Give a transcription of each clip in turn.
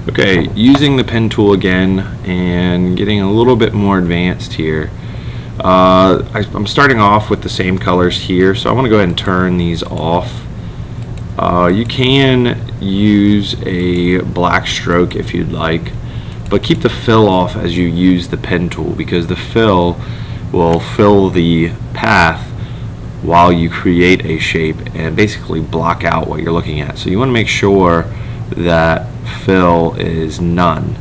Okay, using the pen tool again and getting a little bit more advanced here. I'm starting off with the same colors here, so I want to go ahead and turn these off. You can use a black stroke if you'd like, but keep the fill off as you use the pen tool, because the fill will fill the path while you create a shape and basically block out what you're looking at. So you want to make sure that fill is none.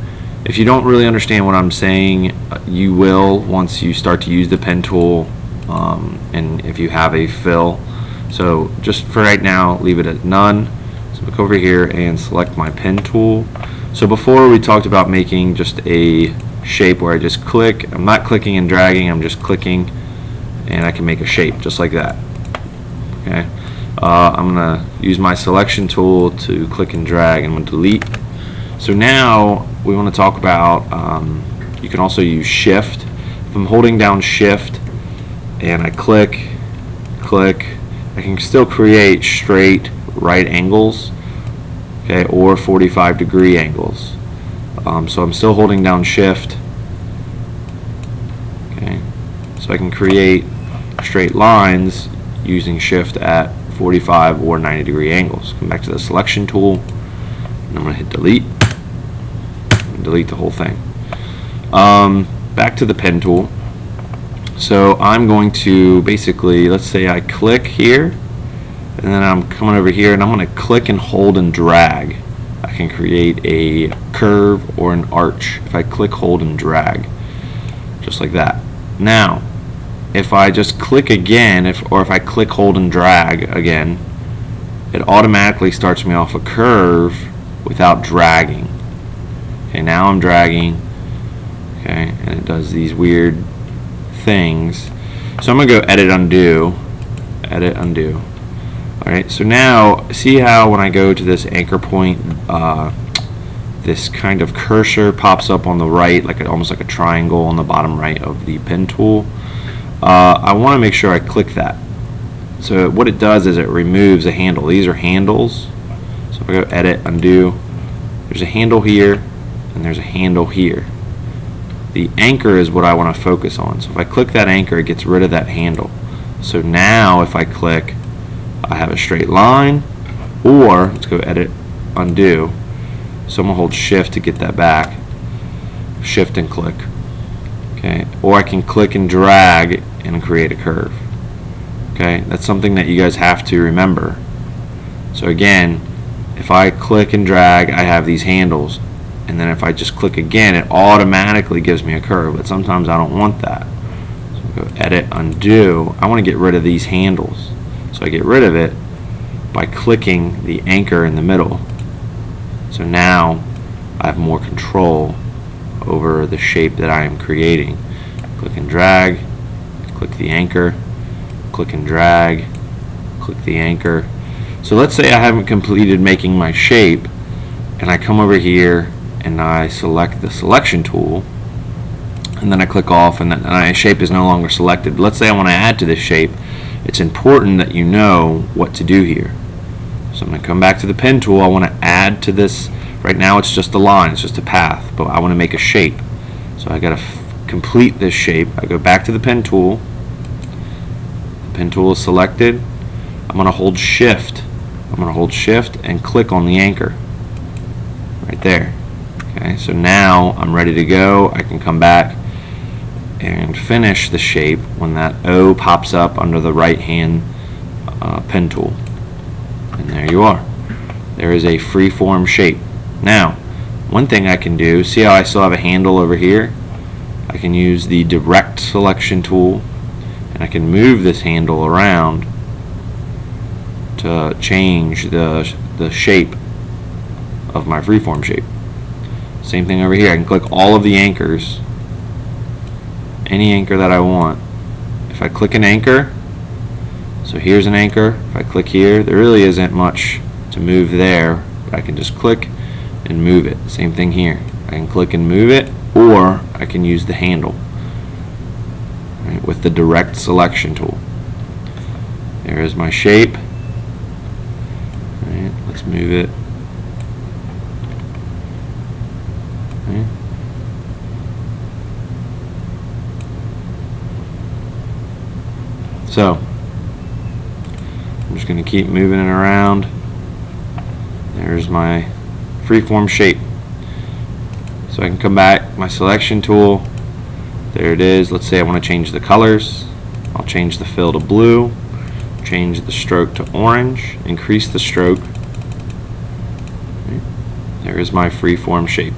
If you don't really understand what I'm saying, you will once you start to use the pen tool, and if you have a fill. So just for right now, leave it at none. So look over here and select my pen tool. So before we talked about making just a shape where I just click. I'm not clicking and dragging, I'm just clicking, and I can make a shape just like that. Okay. I'm going to use my selection tool to click and drag, and I'm going to delete. So now we want to talk about, you can also use shift. If I'm holding down shift and I click, I can still create straight right angles, okay, or 45-degree angles. So I'm still holding down shift, okay, so I can create straight lines using shift at 45 or 90-degree angles. Come back to the selection tool, and I'm going to hit delete, and delete the whole thing. Back to the pen tool. So I'm going to basically, let's say I click here, and then I'm coming over here and I'm going to click and hold and drag. I can create a curve or an arch if I click, hold, and drag, just like that. Now if I just click again, or if I click, hold, and drag again, it automatically starts me off a curve without dragging. Okay, now I'm dragging, okay, and it does these weird things. So I'm going to go edit, undo, edit, undo. Alright, so now see how when I go to this anchor point, this kind of cursor pops up on the right, like almost like a triangle on the bottom right of the pen tool. I want to make sure I click that. So what it does is it removes a handle. These are handles. So if I go edit, undo, there's a handle here and there's a handle here. The anchor is what I want to focus on. So if I click that anchor, it gets rid of that handle. So now if I click, I have a straight line, or let's go edit, undo. So I'm going to hold shift to get that back. Shift and click. Okay, or I can click and drag and create a curve. Okay, that's something that you guys have to remember. So again, if I click and drag, I have these handles, and then if I just click again, it automatically gives me a curve, but sometimes I don't want that. So go edit, undo. I want to get rid of these handles. So I get rid of it by clicking the anchor in the middle. So now I have more control over the shape that I am creating. Click and drag, click the anchor, click and drag, click the anchor. So let's say I haven't completed making my shape, and I come over here and I select the selection tool, and then I click off, and then my shape is no longer selected. Let's say I want to add to this shape. It's important that you know what to do here. So I'm going to come back to the pen tool. I want to add to this. Right now it's just a line, it's just a path, but I want to make a shape. So I got to complete this shape. I go back to the pen tool. The pen tool is selected. I'm going to hold shift. I'm going to hold shift and click on the anchor right there. Okay, so now I'm ready to go. I can come back and finish the shape when that O pops up under the right hand pen tool. And there you are. There is a free-form shape. Now, one thing I can do, see how I still have a handle over here? I can use the direct selection tool, and I can move this handle around to change the shape of my freeform shape. Same thing over here. I can click all of the anchors, any anchor that I want. If I click an anchor, so here's an anchor. If I click here, there really isn't much to move there, but I can just click and move it. Same thing here. I can click and move it, or I can use the handle, right, with the direct selection tool. There is my shape. Right, let's move it. So I'm just going to keep moving it around. There's my freeform shape. So I can come back, my selection tool, there it is. Let's say I want to change the colors. I'll change the fill to blue, change the stroke to orange, increase the stroke. There is my freeform shape.